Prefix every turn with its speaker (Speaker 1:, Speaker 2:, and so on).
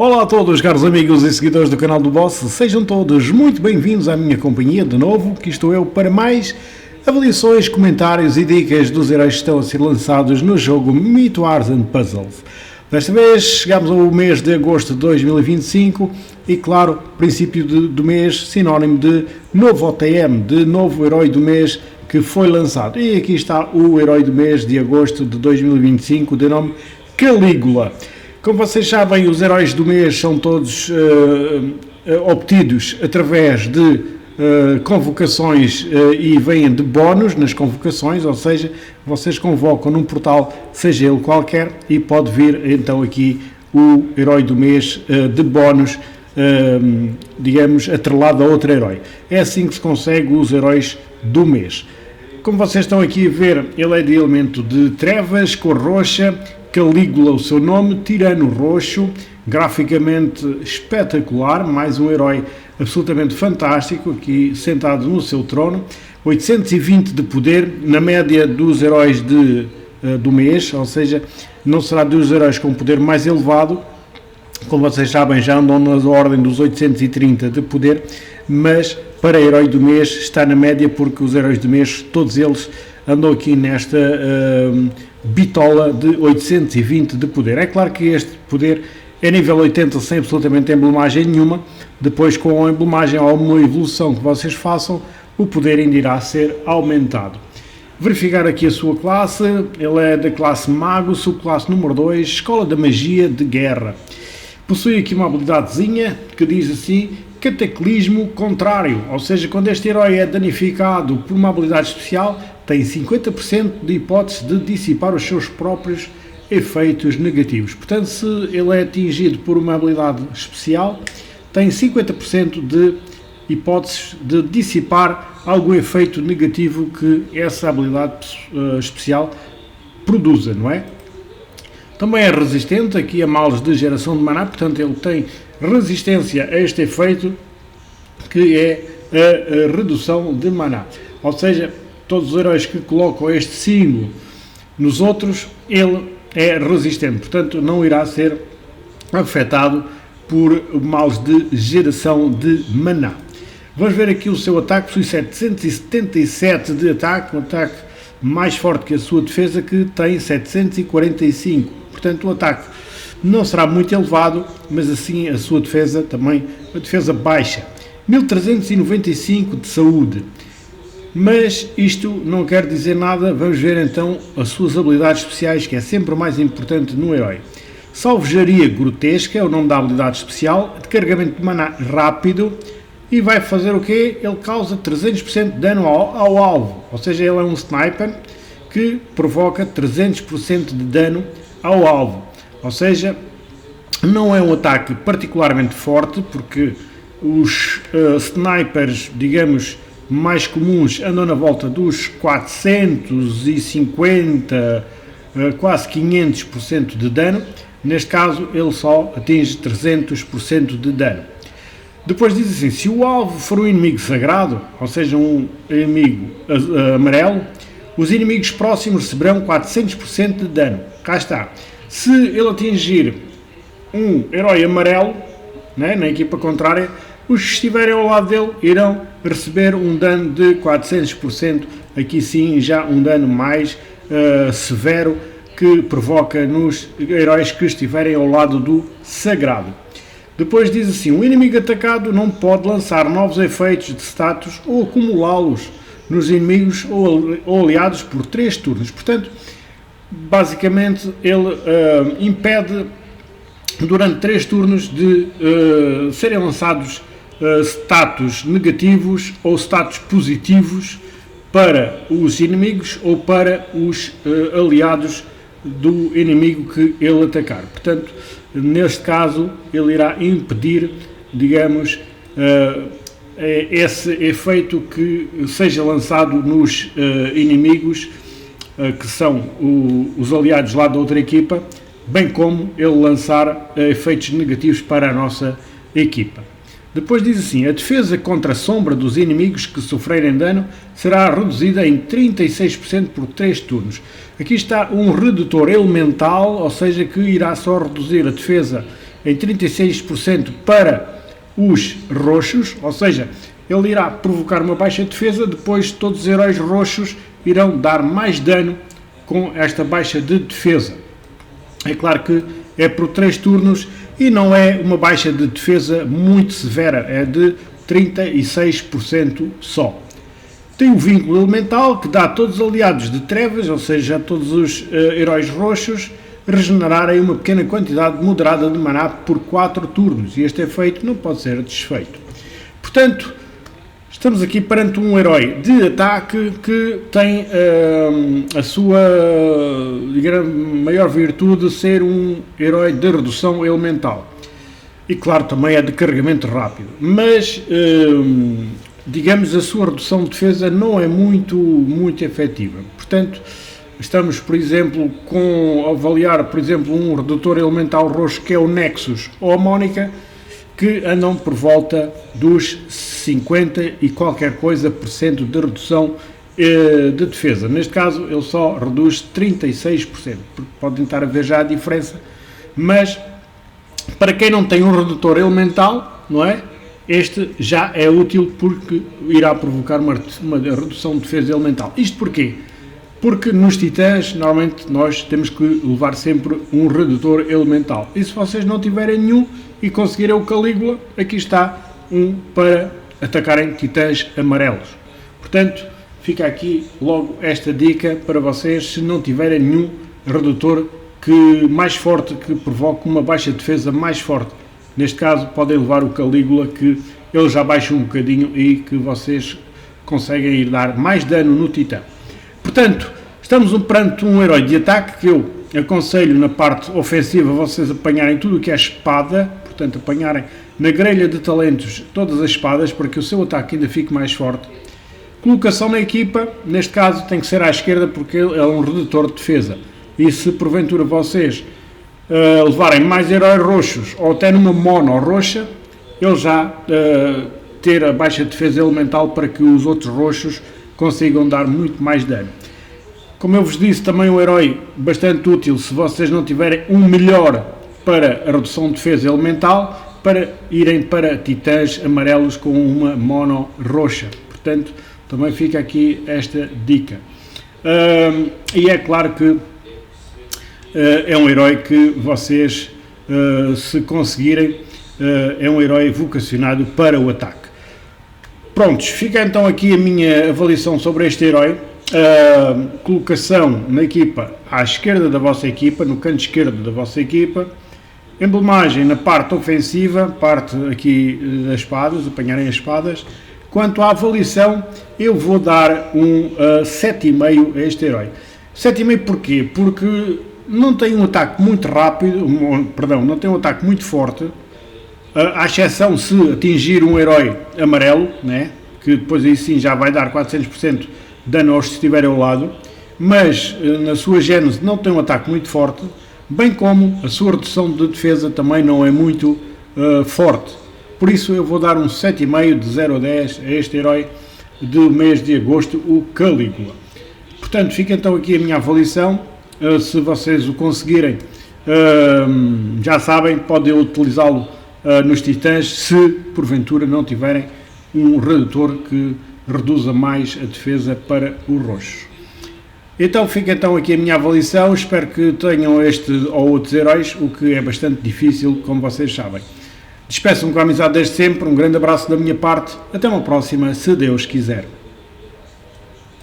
Speaker 1: Olá a todos, caros amigos e seguidores do canal do Boss, sejam todos muito bem-vindos à minha companhia de novo, que estou eu para mais avaliações, comentários e dicas dos heróis que estão a ser lançados no jogo Myth Wars and Puzzles. Desta vez chegamos ao mês de agosto de 2025 e, claro, princípio do mês, sinónimo de novo OTM, de novo herói do mês que foi lançado. E aqui está o herói do mês de agosto de 2025, de nome Calígula. Como vocês sabem, os heróis do mês são todos obtidos através de convocações e vêm de bónus nas convocações, ou seja, vocês convocam num portal, seja ele qualquer, e pode vir então aqui o herói do mês de bónus, digamos, atrelado a outro herói. É assim que se consegue os heróis do mês. Como vocês estão aqui a ver, ele é de elemento de trevas, cor roxa, Calígula o seu nome, tirano roxo, graficamente espetacular, mais um herói absolutamente fantástico, aqui sentado no seu trono, 820 de poder, na média dos heróis do mês, ou seja, não será dos heróis com poder mais elevado, como vocês sabem já andam na ordem dos 830 de poder, mas para herói do mês está na média porque os heróis do mês, todos eles andam aqui nesta bitola de 820 de poder. É claro que este poder é nível 80 sem absolutamente emblemagem nenhuma, depois com a emblemagem ou uma evolução que vocês façam, o poder ainda irá ser aumentado. Verificar aqui a sua classe, ele é da classe Mago, subclasse número 2, Escola da Magia de Guerra. Possui aqui uma habilidadezinha que diz assim, Cataclismo Contrário, ou seja, quando este herói é danificado por uma habilidade especial, tem 50% de hipótese de dissipar os seus próprios efeitos negativos. Portanto, se ele é atingido por uma habilidade especial, tem 50% de hipóteses de dissipar algum efeito negativo que essa habilidade especial produza, não é? Também é resistente aqui a males de geração de maná, portanto ele tem resistência a este efeito que é a redução de maná. Ou seja, todos os heróis que colocam este símbolo nos outros, ele é resistente, portanto não irá ser afetado por males de geração de maná. Vamos ver aqui o seu ataque, possui 777 de ataque, um ataque mais forte que a sua defesa, que tem 745. Portanto, o ataque não será muito elevado, mas assim a sua defesa também, a defesa baixa. 1395 de saúde. Mas isto não quer dizer nada, vamos ver então as suas habilidades especiais, que é sempre o mais importante no herói. Salvejaria Grotesca é o nome da habilidade especial, de carregamento de maná rápido, e vai fazer o quê? Ele causa 300% de dano ao alvo, ou seja, ele é um sniper que provoca 300% de dano ao alvo, ou seja, não é um ataque particularmente forte, porque os snipers, digamos, mais comuns andam na volta dos 450, quase 500% de dano. Neste caso, ele só atinge 300% de dano. Depois diz assim, se o alvo for um inimigo sagrado, ou seja, um inimigo amarelo, os inimigos próximos receberão 400% de dano. Cá está. Se ele atingir um herói amarelo, né, na equipa contrária, os que estiverem ao lado dele irão receber um dano de 400%, aqui sim já um dano mais severo que provoca nos heróis que estiverem ao lado do sagrado. Depois diz assim, o inimigo atacado não pode lançar novos efeitos de status ou acumulá-los nos inimigos ou aliados por 3 turnos. Portanto, basicamente ele impede durante 3 turnos de serem lançados status negativos ou status positivos para os inimigos ou para os aliados do inimigo que ele atacar. Portanto, neste caso, ele irá impedir, digamos, esse efeito que seja lançado nos inimigos que são os aliados lá da outra equipa, bem como ele lançar efeitos negativos para a nossa equipa. Depois diz assim, a defesa contra a sombra dos inimigos que sofrerem dano será reduzida em 36% por 3 turnos. Aqui está um redutor elemental, ou seja, que irá só reduzir a defesa em 36% para os roxos, ou seja, ele irá provocar uma baixa defesa, depois todos os heróis roxos irão dar mais dano com esta baixa de defesa. É claro que é por 3 turnos e não é uma baixa de defesa muito severa, é de 36% só. Tem o vínculo elemental que dá a todos os aliados de trevas, ou seja, a todos os heróis roxos, regenerarem uma pequena quantidade moderada de maná por 4 turnos, e este efeito não pode ser desfeito. Portanto, estamos aqui perante um herói de ataque que tem a sua maior virtude de ser um herói de redução elemental. E claro, também é de carregamento rápido, mas digamos a sua redução de defesa não é muito efetiva. Portanto, estamos, por exemplo, a avaliar, por exemplo, um redutor elemental roxo que é o Nexus ou a Mónica, que andam por volta dos 50 e qualquer coisa por cento de redução de defesa. Neste caso, ele só reduz 36%, porque podem estar a ver já a diferença, mas para quem não tem um redutor elemental, não é? Este já é útil porque irá provocar uma redução de defesa elemental. Isto porquê? Porque nos titãs, normalmente, nós temos que levar sempre um redutor elemental. E se vocês não tiverem nenhum e conseguirem o Calígula, aqui está um para atacarem titãs amarelos. Portanto, fica aqui logo esta dica para vocês, se não tiverem nenhum redutor mais forte, que provoque uma baixa defesa mais forte. Neste caso, podem levar o Calígula, que ele já baixa um bocadinho e que vocês conseguem ir dar mais dano no titã. Portanto, estamos perante um herói de ataque que eu aconselho na parte ofensiva vocês apanharem tudo o que é espada, portanto apanharem na grelha de talentos todas as espadas para que o seu ataque ainda fique mais forte. Colocação na equipa, neste caso tem que ser à esquerda porque ele é um redutor de defesa. E se porventura vocês levarem mais heróis roxos ou até numa mono roxa, ele já ter a baixa defesa elemental para que os outros roxos consigam dar muito mais dano. Como eu vos disse, também um herói bastante útil se vocês não tiverem um melhor para a redução de defesa elemental, para irem para titãs amarelos com uma mono roxa. Portanto, também fica aqui esta dica. E é claro que é um herói que vocês, se conseguirem, é um herói vocacionado para o ataque. Prontos, fica então aqui a minha avaliação sobre este herói. Colocação na equipa à esquerda da vossa equipa, no canto esquerdo da vossa equipa. Emblemagem na parte ofensiva, parte aqui das espadas, apanharem as espadas. Quanto à avaliação, eu vou dar um 7,5 a este herói. 7,5 porquê? Porque não tem um ataque muito rápido, não tem um ataque muito forte, à exceção se atingir um herói amarelo, né? Que depois aí sim já vai dar 400% de dano aos que estiverem ao lado, mas na sua gênese não tem um ataque muito forte, bem como a sua redução de defesa também não é muito forte. Por isso eu vou dar um 7,5 de 0 a 10 a este herói do mês de agosto, o Calígula. Portanto, fica então aqui a minha avaliação. Se vocês o conseguirem, já sabem, podem utilizá-lo nos titãs, se porventura não tiverem um redutor que reduza mais a defesa para o roxo. Então fica então aqui a minha avaliação, espero que tenham este ou outros heróis, o que é bastante difícil, como vocês sabem. Despeço-me com a amizade desde sempre, um grande abraço da minha parte, até uma próxima, se Deus quiser.